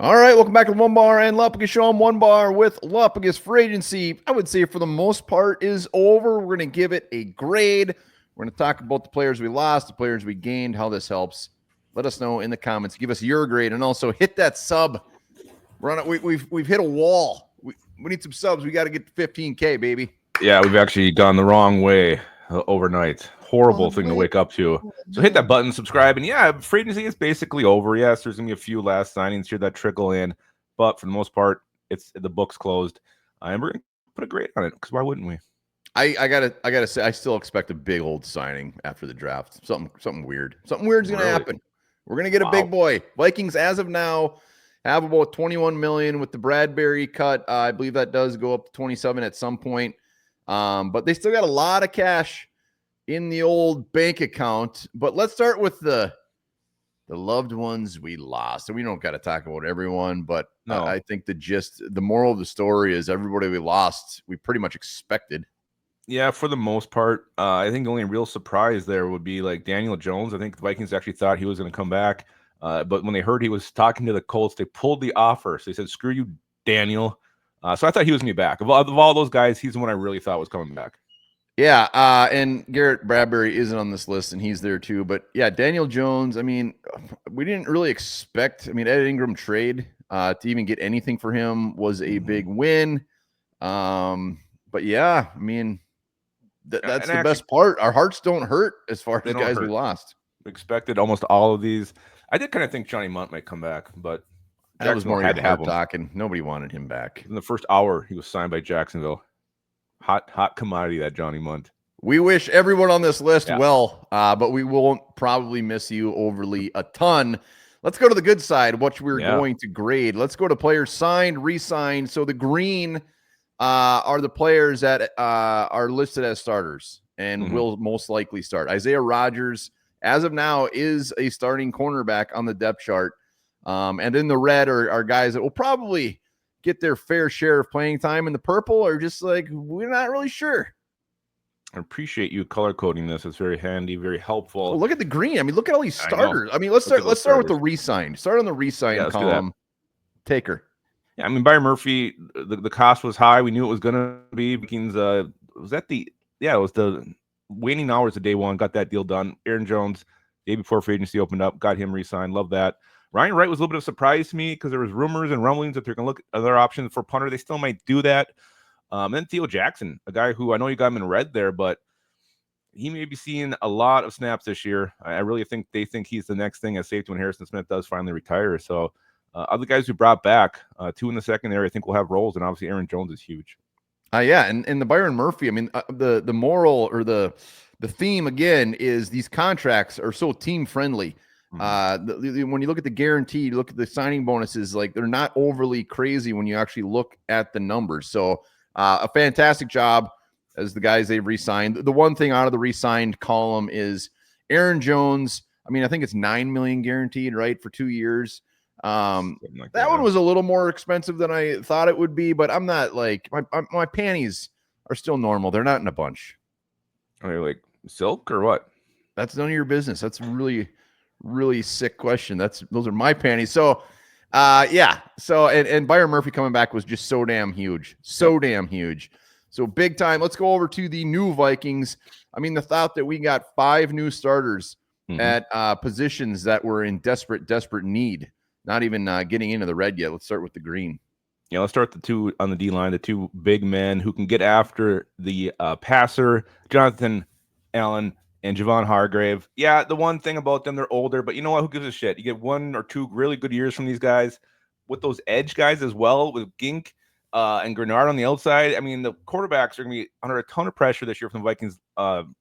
All right, welcome back to Onebar and Lupagus Show. I'm Onebar with Lupagus. Free agency, I would say for the most part, is over. We're going to give it a grade. We're going to talk about the players we lost, the players we gained, how this helps. Let us know in the comments. Give us your grade, and also hit that sub. We've hit a wall. We need some subs. We got to get to 15K, baby. Yeah, we've actually gone the wrong way overnight. Horrible thing to wake up to. So hit that button, subscribe, and yeah, free agency is basically over. Yes, there's gonna be a few last signings here that trickle in, but for the most part, it's the book's closed. And we're gonna put a grade on it because why wouldn't we? I gotta say, I still expect a big old signing after the draft. Something weird. Something weird's gonna happen. We're gonna get a big boy. Vikings, as of now, have about 21 million with the Bradbury cut. I believe that does go up to 27 at some point. But they still got a lot of cash in the old bank account. But let's start with the loved ones we lost. And we don't got to talk about everyone, but no. I think the moral of the story is everybody we lost, we pretty much expected. Yeah, for the most part, I think the only real surprise there would be like Daniel Jones. I think the Vikings actually thought he was going to come back. But when they heard he was talking to the Colts, they pulled the offer. So they said, screw you, Daniel. So I thought he was going to be back. Of all those guys, he's the one I really thought was coming back. Yeah, and Garrett Bradbury isn't on this list, and he's there too. But yeah, Daniel Jones, I mean, we didn't really expect. I mean, Ed Ingram trade to even get anything for him was a big win. But yeah, I mean, that's the best part. Our hearts don't hurt as far as guys we lost. Expected almost all of these. I did kind of think Johnny Munt might come back, but that was more had to have talking. Nobody wanted him back. In the first hour, he was signed by Jacksonville. Hot commodity, that Johnny Munt. We wish everyone on this list well, but we won't probably miss you overly a ton. Let's go to the good side, what we're going to grade. Let's go to players signed, re-signed. So the green are the players that are listed as starters and will most likely start. Isaiah Rodgers, as of now, is a starting cornerback on the depth chart. And in the red are guys that will probably get their fair share of playing time. In the purple are just like, we're not really sure. I appreciate you color coding this. It's very handy, very helpful. Well, look at the green. I mean, look at all these starters. I mean, let's start with the re-signed. Start on the re-signed column. Taker. Yeah, I mean, Byron Murphy, the cost was high. We knew it was going to be. Vikings, it was the waning hours of day one. Got that deal done. Aaron Jones, day before free agency opened up, got him re-signed. Love that. Ryan Wright was a little bit of a surprise to me because there was rumors and rumblings that they're going to look at other options for punter. They still might do that. And then Theo Jackson, a guy who I know you got him in red there, but he may be seeing a lot of snaps this year. I really think they think he's the next thing as safety when Harrison Smith does finally retire. So other guys who brought back, two in the secondary, I think will have roles, and obviously Aaron Jones is huge. And the Byron Murphy, I mean, the moral or the theme again is these contracts are so team friendly. When you look at the guarantee, you look at the signing bonuses, like they're not overly crazy when you actually look at the numbers. So a fantastic job as the guys they've re-signed. The one thing out of the re-signed column is Aaron Jones. I mean, I think it's $9 million guaranteed, right, for 2 years. That one was a little more expensive than I thought it would be, but I'm not like my panties are still normal. They're not in a bunch. Are they like silk or what? That's none of your business. That's really sick question. Those are my panties. So so and Byron Murphy coming back was just so damn huge, so big time. Let's go over to the new Vikings. I mean, the thought that we got 5 new starters at positions that were in desperate need, not even getting into the red yet. Let's start with the green. Yeah, let's start the two on the D line, the two big men who can get after the passer, Jonathan Allen and Javon Hargrave. Yeah, the one thing about them, they're older, but you know what? Who gives a shit? You get 1 or 2 really good years from these guys. With those edge guys as well, with Gink and Grenard on the outside. I mean, the quarterbacks are going to be under a ton of pressure this year from the Vikings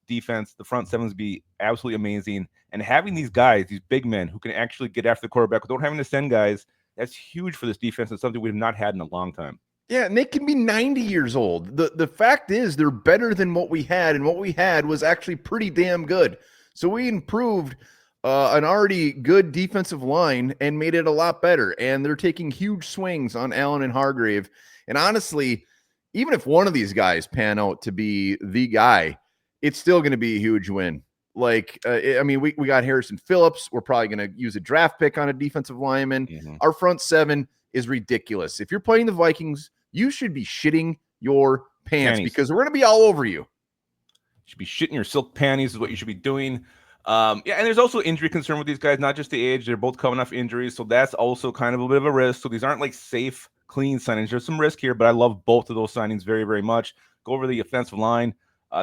defense. The front sevens be absolutely amazing. And having these guys, these big men who can actually get after the quarterback without having to send guys, that's huge for this defense and something we've not had in a long time. Yeah, and they can be 90 years old. The fact is they're better than what we had, and what we had was actually pretty damn good. So we improved an already good defensive line and made it a lot better. And they're taking huge swings on Allen and Hargrave. And honestly, even if one of these guys pan out to be the guy, it's still going to be a huge win. Like, I mean, we got Harrison Phillips. We're probably going to use a draft pick on a defensive lineman. Mm-hmm. Our front seven is ridiculous. If you're playing the Vikings, you should be shitting your pants because we're going to be all over you. You should be shitting your silk panties is what you should be doing. Yeah, and there's also injury concern with these guys, not just the age. They're both coming off injuries, so that's also kind of a bit of a risk. So these aren't like safe, clean signings. There's some risk here, but I love both of those signings very, very much. Go over the offensive line.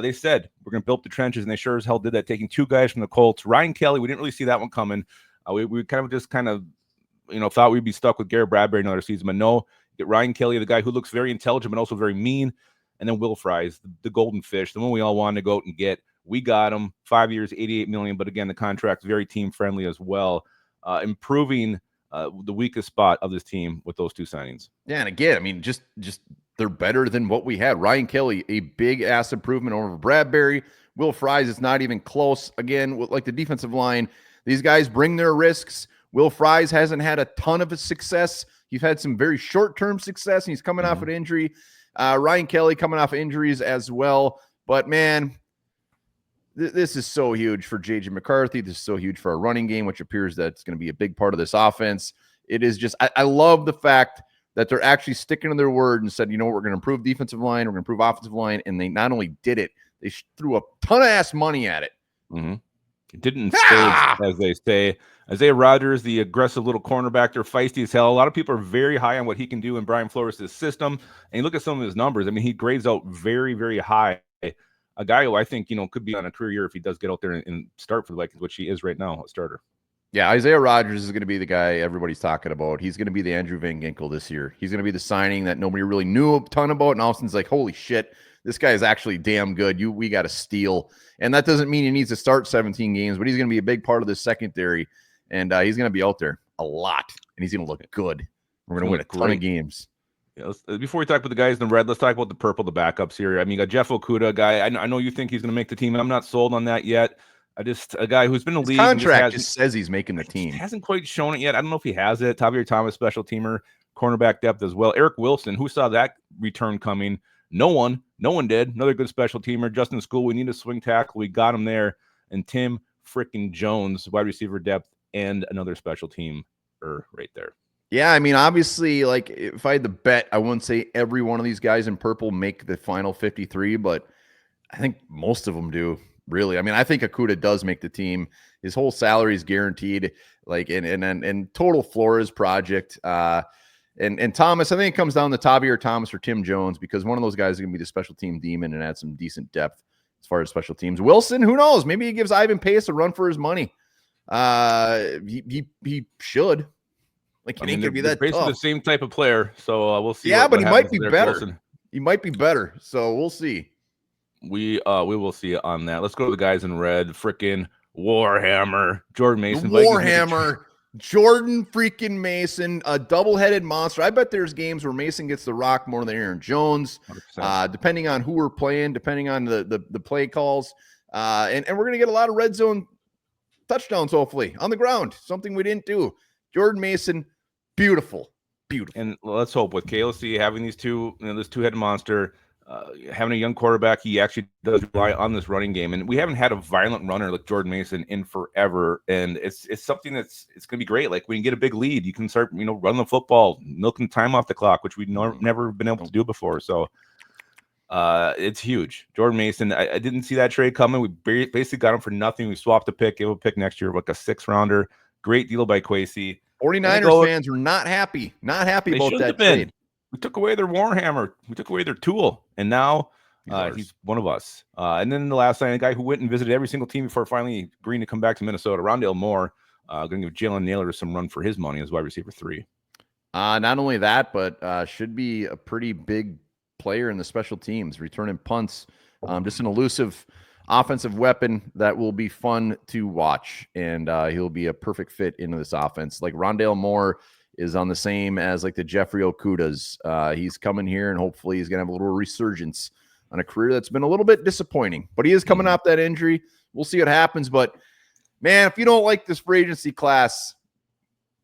They said we're going to build up the trenches, and they sure as hell did that, taking 2 guys from the Colts. Ryan Kelly, we didn't really see that one coming. We kind of thought we'd be stuck with Garrett Bradbury another season, but no. Get Ryan Kelly, the guy who looks very intelligent but also very mean, and then Will Fries, the golden fish, the one we all wanted to go out and get. We got him, 5 years, $88 million, but again, the contract's very team-friendly as well, improving the weakest spot of this team with those 2 signings. Yeah, and again, I mean, just they're better than what we had. Ryan Kelly, a big-ass improvement over Bradbury. Will Fries is not even close. Again, with like the defensive line, these guys bring their risks. Will Fries hasn't had a ton of success. He's had some very short-term success, and he's coming off an injury. Ryan Kelly coming off injuries as well. But, man, this is so huge for J.J. McCarthy. This is so huge for our running game, which appears that it's going to be a big part of this offense. It is just – I love the fact that they're actually sticking to their word and said, you know what, we're going to improve defensive line, we're going to improve offensive line, and they not only did it, they threw a ton of ass money at it. Mm-hmm. It didn't in spades, as they say. Isaiah Rodgers, the aggressive little cornerback, they're feisty as hell. A lot of people are very high on what he can do in Brian Flores' system. And you look at some of his numbers. I mean, he grades out very, very high. A guy who I think, could be on a career year if he does get out there and start for the Vikings, which he is right now, a starter. Yeah, Isaiah Rodgers is going to be the guy everybody's talking about. He's going to be the Andrew Van Ginkel this year. He's going to be the signing that nobody really knew a ton about, and all of a sudden it's like, holy shit, this guy is actually damn good. We got to steal. And that doesn't mean he needs to start 17 games, but he's going to be a big part of this secondary, and he's going to be out there a lot, and he's going to look good. We're going to win a ton of games. Yeah, before we talk about the guys in the red, let's talk about the purple, the backups here. I mean, you got Jeff Okudah, guy. I know you think he's going to make the team. I'm not sold on that yet. A guy who's been in the league. Contract just says he's making the team. Hasn't quite shown it yet. I don't know if he has it. Tavierre Thomas, special teamer, cornerback depth as well. Eric Wilson, who saw that return coming? No one did. Another good special teamer. Justin School, we need a swing tackle. We got him there. And Tim freaking Jones, wide receiver depth, and another special team right there. Yeah, I mean, obviously, like, if I had to bet, I wouldn't say every one of these guys in purple make the final 53, but I think most of them do. Really, I mean, I think Okudah does make the team. His whole salary is guaranteed, like, and total Flores project. And Thomas, I think it comes down to Tavierre Thomas or Tim Jones, because one of those guys is going to be the special team demon and add some decent depth as far as special teams. Wilson, who knows? Maybe he gives Ivan Pace a run for his money. He should. Like, he ain't gonna be that basically tough. the same type of player, so we'll see. Yeah, but he might be better. Wilson. He might be better, so we'll see. We will see on that. Let's go to the guys in red. Frickin' Warhammer, Jordan Mason. Warhammer, Jordan freaking Mason, a double-headed monster. I bet there's games where Mason gets the rock more than Aaron Jones, depending on who we're playing, depending on the play calls. And we're going to get a lot of red zone touchdowns, hopefully, on the ground, something we didn't do. Jordan Mason, beautiful. And let's hope with KOC having these two, this two-headed monster, having a young quarterback, he actually does rely on this running game. And we haven't had a violent runner like Jordan Mason in forever. And it's something it's going to be great. Like, when you get a big lead, you can start, running the football, milking time off the clock, which we've never been able to do before. So it's huge. Jordan Mason, I didn't see that trade coming. We basically got him for nothing. We swapped a pick, gave a pick next year, like a 6-rounder. Great deal by Kwesi. 49ers fans were not happy about that trade. We took away their Warhammer. We took away their tool. And now he's one of us. And then the last night, a guy who went and visited every single team before finally agreeing to come back to Minnesota, Rondale Moore, going to give Jalen Naylor some run for his money as wide receiver 3. Not only that, but should be a pretty big player in the special teams, returning punts. Just an elusive offensive weapon that will be fun to watch. And he'll be a perfect fit into this offense. Like, Rondale Moore is on the same as like the Jeffrey Okudahs. He's coming here, and hopefully he's going to have a little resurgence on a career that's been a little bit disappointing. But he is coming off that injury. We'll see what happens. But, man, if you don't like this free agency class,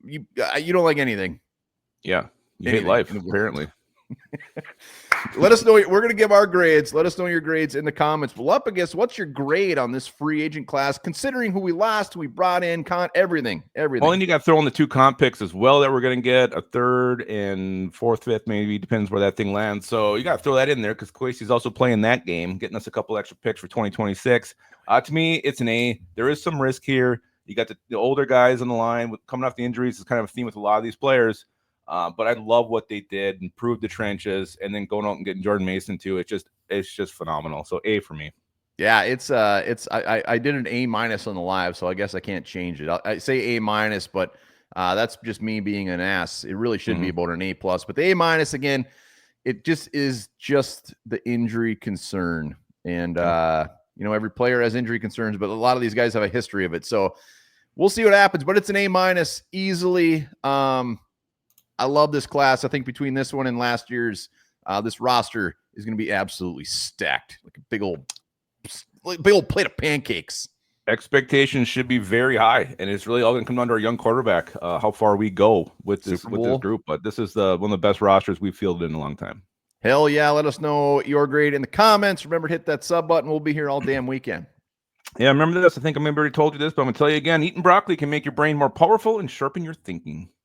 you don't like anything. Yeah, you hate life, apparently. Let us know. We're going to give our grades. Let us know your grades in the comments. Lupagus, what's your grade on this free agent class, considering who we lost, who we brought in, everything? Well, and you got to throw in the 2 comp picks as well that we're going to get, a 3rd and 4th, 5th, maybe, depends where that thing lands. So you got to throw that in there because Kwesi's also playing that game, getting us a couple extra picks for 2026. To me, it's an A. There is some risk here. You got the older guys on the line coming off the injuries. It's kind of a theme with a lot of these players. But I love what they did, improved the trenches, and then going out and getting Jordan Mason too. It's just phenomenal. So A for me. Yeah, I did an A- on the live, so I guess I can't change it. I say A-, but that's just me being an ass. It really should be about an A+. But the A- again, it just is just the injury concern, and every player has injury concerns, but a lot of these guys have a history of it. So we'll see what happens. But it's an A- easily. I love this class. I think between this one and last year's, this roster is going to be absolutely stacked, like a big old plate of pancakes. Expectations should be very high, and it's really all going to come down to our young quarterback, how far we go with this group. But this is one of the best rosters we've fielded in a long time. Hell yeah! Let us know your grade in the comments. Remember to hit that sub button. We'll be here all damn weekend. Yeah, remember this. I think I maybe already told you this, but I'm going to tell you again. Eating broccoli can make your brain more powerful and sharpen your thinking.